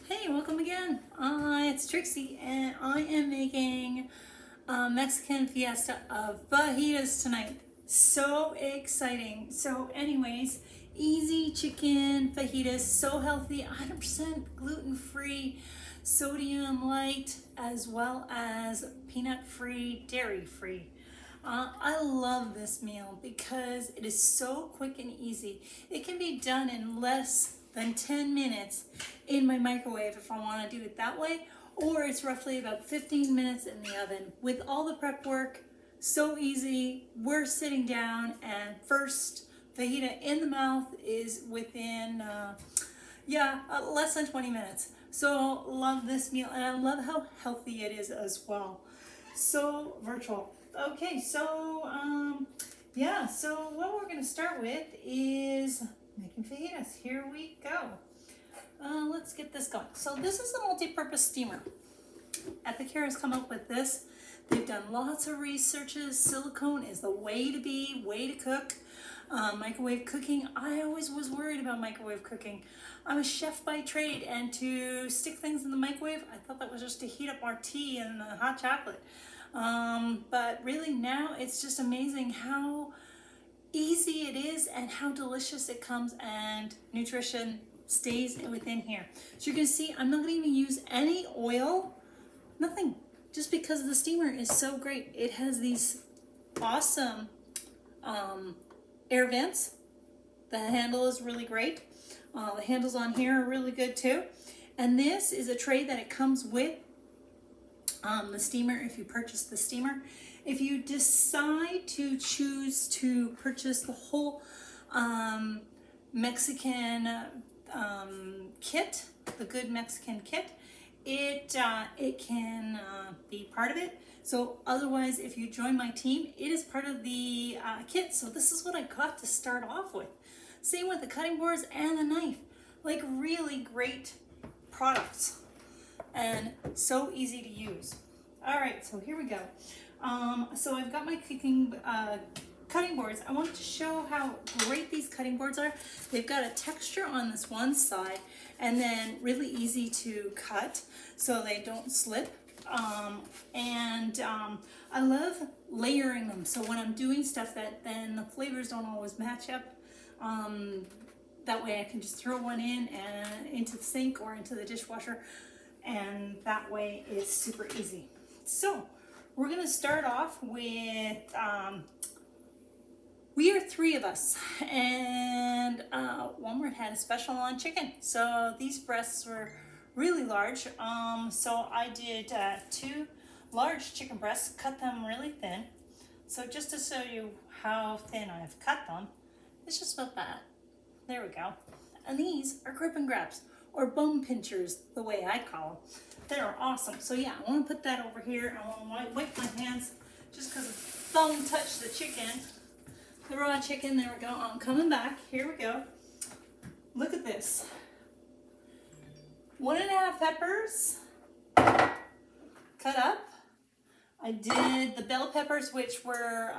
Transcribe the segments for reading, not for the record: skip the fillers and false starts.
Hey, welcome again. It's Trixie, and I am making a Mexican fiesta of fajitas tonight. So exciting. So anyways, easy chicken fajitas, so healthy, 100% gluten-free, sodium light, as well as peanut-free, dairy-free. I love this meal because it is so quick and easy. It can be done in less than 10 minutes in my microwave if I want to do it that way, or it's roughly about 15 minutes in the oven. With all the prep work, so easy. We're sitting down, and first fajita in the mouth is within, less than 20 minutes. So love this meal, and I love how healthy it is as well. So virtual. Okay, so what we're going to start with is making fajitas. Here we go. Let's get this going. So this is a multi-purpose steamer. Epicure has come up with this. They've done lots of researches. Silicone is the way to be, way to cook. Microwave cooking, I always was worried about microwave cooking. I'm a chef by trade, and to stick things in the microwave, I thought that was just to heat up our tea and hot chocolate. But really now it's just amazing how easy it is and how delicious it comes, and nutrition stays within here. So you're gonna see I'm not gonna even use any oil, nothing, just because the steamer is so great. It has these awesome air vents. The handle is really great. The handles on here are really good too. And this is a tray that it comes with the steamer if you purchase the steamer. If you decide to choose to purchase the whole Mexican kit, the good Mexican kit, it can be part of it. So otherwise, if you join my team, it is part of the kit. So this is what I got to start off with. Same with the cutting boards and the knife. Like, really great products and so easy to use. All right, so here we go. So I've got my cutting boards. I wanted to show how great these cutting boards are. They've got a texture on this one side, and then really easy to cut so they don't slip. I love layering them, so when I'm doing stuff that then the flavors don't always match up, that way I can just throw one in and into the sink or into the dishwasher, and that way it's super easy. So we're gonna start off with, we are 3 of us, and Walmart had a special on chicken. So these breasts were really large. So I did 2 large chicken breasts, cut them really thin. So just to show you how thin I've cut them, it's just about that. There we go. And these are grip and grabs, or bone pinchers, the way I call them. They're awesome. So yeah, I want to put that over here. I want to wipe my hands just because thumb touched the chicken. The raw chicken, there we go. I'm coming back. Here we go. Look at this. 1.5 peppers cut up. I did the bell peppers, which were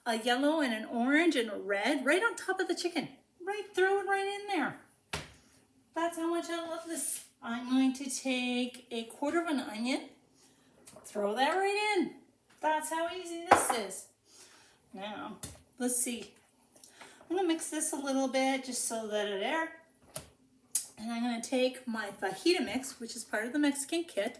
a yellow and an orange and a red, right on top of the chicken. Right, throw it right in there. That's how much I love this. I'm going to take 1/4 of an onion, throw that right in. That's how easy this is. Now, let's see. I'm gonna mix this a little bit just so that it's there. And I'm gonna take my fajita mix, which is part of the Mexican kit.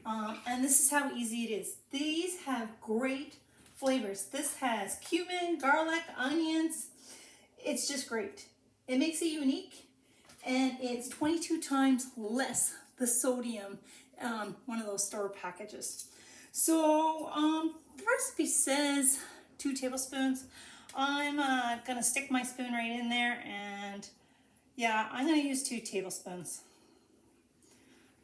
And this is how easy it is. These have great flavors. This has cumin, garlic, onions. It's just great. It makes it unique. And it's 22 times less the sodium, one of those store packages. So the recipe says 2 tablespoons. I'm gonna stick my spoon right in there, and yeah, I'm gonna use 2 tablespoons.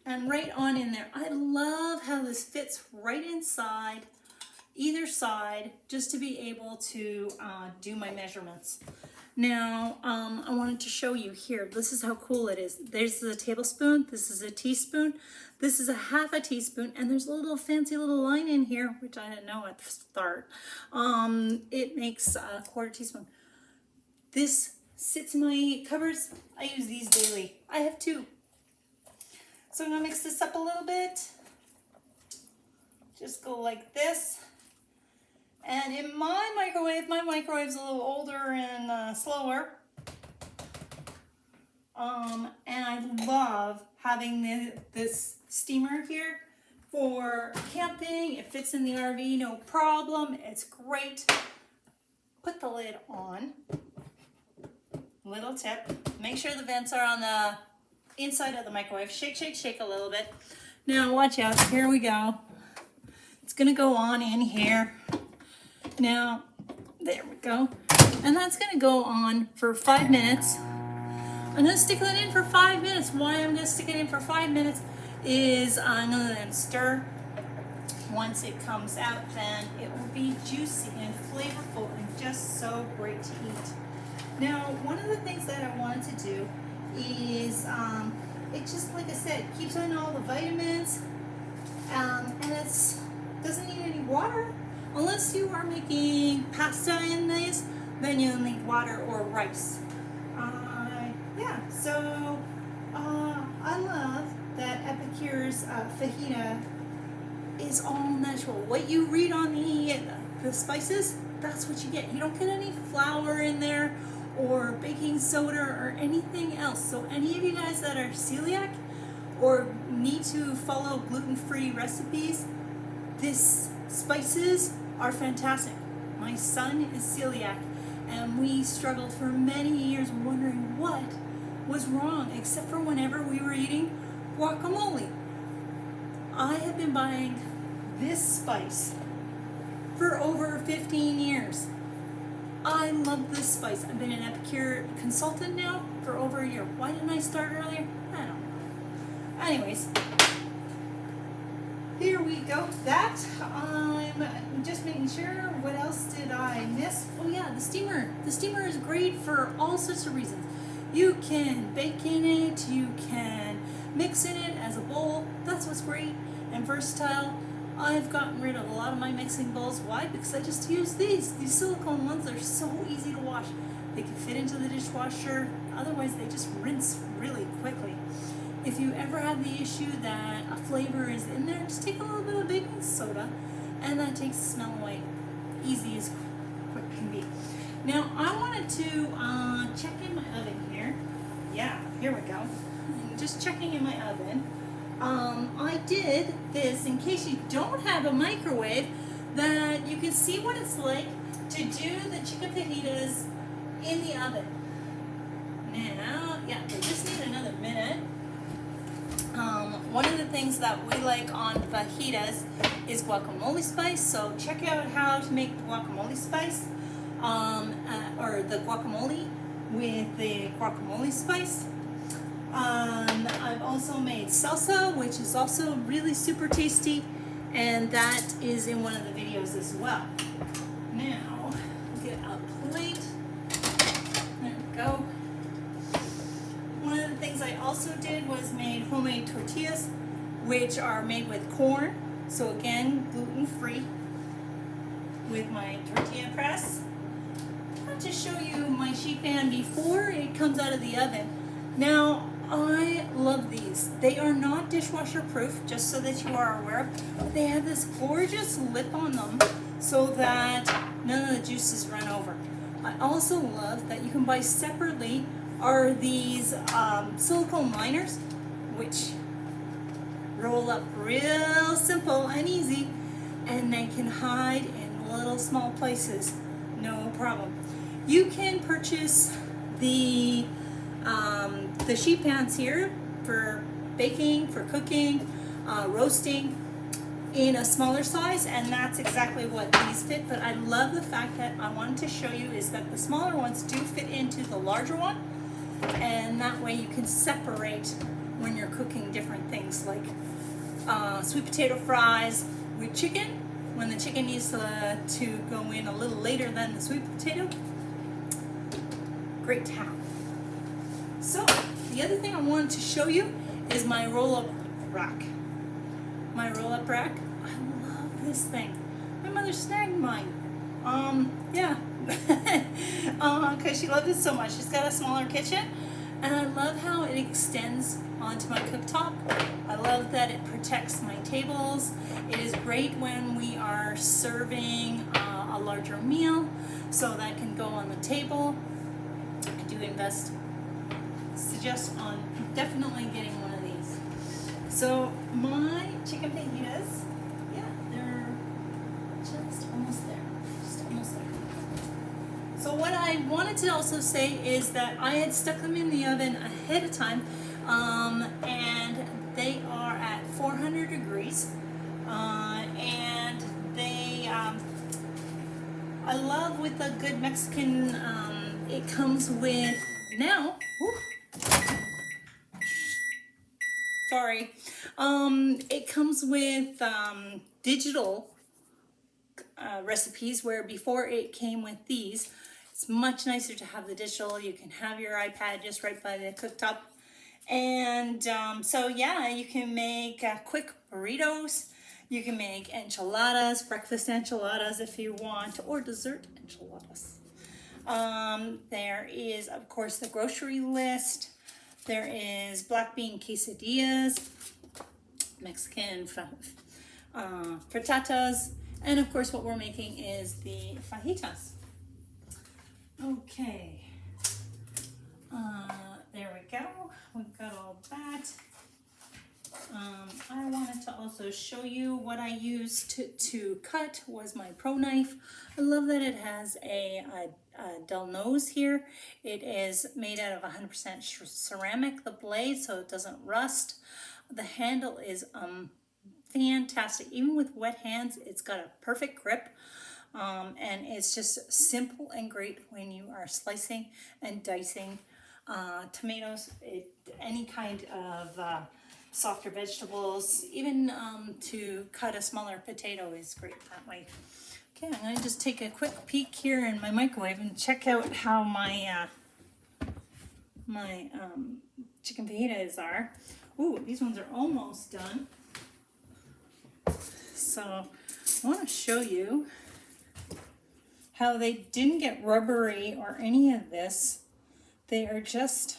And right on in there. I love how this fits right inside either side, just to be able to do my measurements. Now, I wanted to show you here. This is how cool it is. There's a tablespoon. This is a teaspoon. This is a 1/2 teaspoon. And there's a little fancy little line in here, which I didn't know at the start. It makes a 1/4 teaspoon. This sits in my cupboards. I use these daily. I have 2. So I'm gonna mix this up a little bit. Just go like this. And in my microwave's a little older and slower. And I love having this steamer here for camping. It fits in the RV, no problem. It's great. Put the lid on. Little tip. Make sure the vents are on the inside of the microwave. Shake, shake, shake a little bit. Now watch out. Here we go. It's going to go on in here. Now, there we go. And that's going to go on for 5 minutes. I'm going to stick that in for 5 minutes. Why I'm going to stick it in for 5 minutes is I'm going to then stir. Once it comes out, then it will be juicy and flavorful and just so great to eat. Now, one of the things that I wanted to do is, it just, like I said, keeps in all the vitamins, and it doesn't need any water. Unless you are making pasta in this, then you'll need water or rice. Yeah, so I love that Epicure's Fajita is all natural. What you read on the spices, that's what you get. You don't get any flour in there or baking soda or anything else. So any of you guys that are celiac or need to follow gluten-free recipes, these spices are fantastic. My son is celiac, and we struggled for many years wondering what was wrong, except for whenever we were eating guacamole. I have been buying this spice for over 15 years. I love this spice. I've been an Epicure consultant now for over a year. Why didn't I start earlier? I don't know. Anyways, here we go. That, I'm just making sure. What else did I miss? Oh yeah, the steamer. The steamer is great for all sorts of reasons. You can bake in it, you can mix in it as a bowl. That's what's great and versatile. I've gotten rid of a lot of my mixing bowls. Why? Because I just use these. These silicone ones are so easy to wash. They can fit into the dishwasher. Otherwise, they just rinse really quickly. If you ever have the issue that a flavor is in there, just take a little bit of baking soda, and that takes the smell away. Easy as quick can be. Now, I wanted to check in my oven here. Yeah, here we go. I'm just checking in my oven. I did this in case you don't have a microwave, that you can see what it's like to do the chicken fajitas in the oven. Now, yeah, they just need another minute. One of the things that we like on fajitas is guacamole spice, so check out how to make the guacamole spice, or the guacamole with the guacamole spice. I've also made salsa, which is also really super tasty, and that is in one of the videos as well. Now, get a plate. There we go. One of the things I also did was made homemade tortillas, which are made with corn. So again, gluten-free with my tortilla press. I want to show you my sheet pan before it comes out of the oven. Now, I love these. They are not dishwasher proof, just so that you are aware. They have this gorgeous lip on them so that none of the juices run over. I also love that you can buy separately are these silicone liners, which roll up real simple and easy, and they can hide in little small places, no problem. You can purchase the sheet pans here for baking, for cooking, roasting in a smaller size, and that's exactly what these fit. But I love the fact that I wanted to show you is that the smaller ones do fit into the larger one, and that way you can separate when you're cooking different things like sweet potato fries with chicken, when the chicken needs to go in a little later than the sweet potato. Great to have. So the other thing I wanted to show you is my roll-up rack. My roll-up rack. I love this thing. My mother snagged mine. Yeah, because she loved it so much. She's got a smaller kitchen, And I love how it extends onto my cooktop. I love that it protects my tables. It is great when we are serving a larger meal, so that can go on the table. I do suggest on definitely getting one of these. So my chicken fajitas, yeah, they're just almost there. So what I wanted to also say is that I had stuck them in the oven ahead of time, and they are at 400 degrees, and they, I love with a good Mexican, it comes with, now, sorry, it comes with digital recipes, where before it came with these. It's much nicer to have the digital. You can have your iPad just right by the cooktop. And so yeah, you can make quick burritos. You can make enchiladas, breakfast enchiladas if you want, or dessert enchiladas. There is, of course, the grocery list. There is black bean quesadillas, Mexican frittatas, and of course what we're making is the fajitas. Okay, there we go. We've got all that. I wanted to also show you what I used to cut was my Pro knife. I love that it has a dull nose here. It is made out of 100% ceramic, the blade, so it doesn't rust. The handle is fantastic. Even with wet hands, it's got a perfect grip. And it's just simple and great when you are slicing and dicing tomatoes, any kind of softer vegetables, even to cut a smaller potato is great that way. Okay, I'm going to just take a quick peek here in my microwave and check out how my chicken fajitas are. Ooh, these ones are almost done. So I want to show you how they didn't get rubbery or any of this. They are just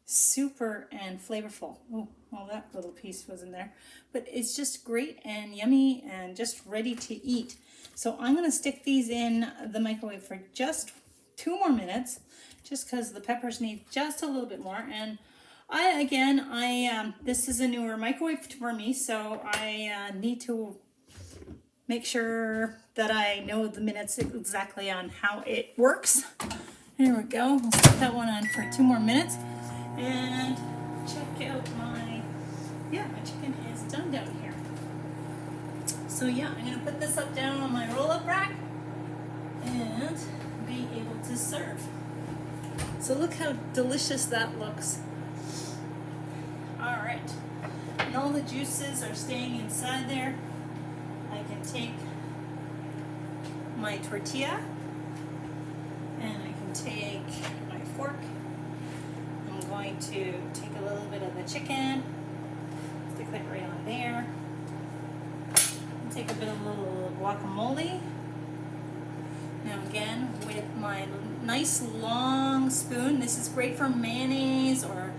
super and flavorful. Oh, well, that little piece was in there. But it's just great and yummy and just ready to eat. So I'm gonna stick these in the microwave for just 2 more minutes, just because the peppers need just a little bit more. And this is a newer microwave for me, so I need to make sure that I know the minutes exactly on how it works. Here we go. We'll stick that one on for 2 more minutes. And check out my chicken is done down here. So yeah, I'm going to put this up down on my roll-up rack and be able to serve. So look how delicious that looks. All right. And all the juices are staying inside there. I can take my tortilla and I can take my fork. I'm going to take a little bit of the chicken, stick that right on there. Take a bit of a little guacamole. Now again, with my nice long spoon, this is great for mayonnaise or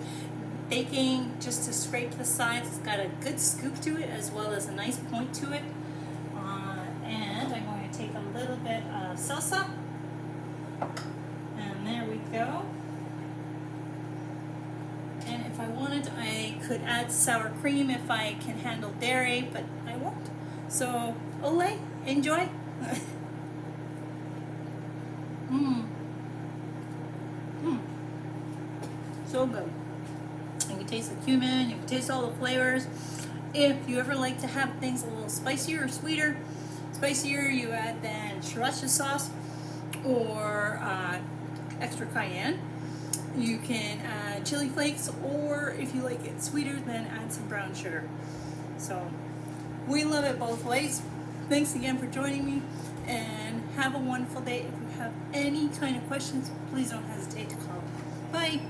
baking, just to scrape the sides. It's got a good scoop to it as well as a nice point to it. And I'm going to take a little bit of salsa. And there we go. And if I wanted, I could add sour cream if I can handle dairy, but I won't. So, ole, enjoy. So good. You can taste the cumin, you can taste all the flavors. If you ever like to have things a little spicier or sweeter, you add then sriracha sauce or extra cayenne. You can add chili flakes, or if you like it sweeter, then add some brown sugar. So we love it both ways. Thanks again for joining me, and have a wonderful day. If you have any kind of questions, please don't hesitate to call. Bye.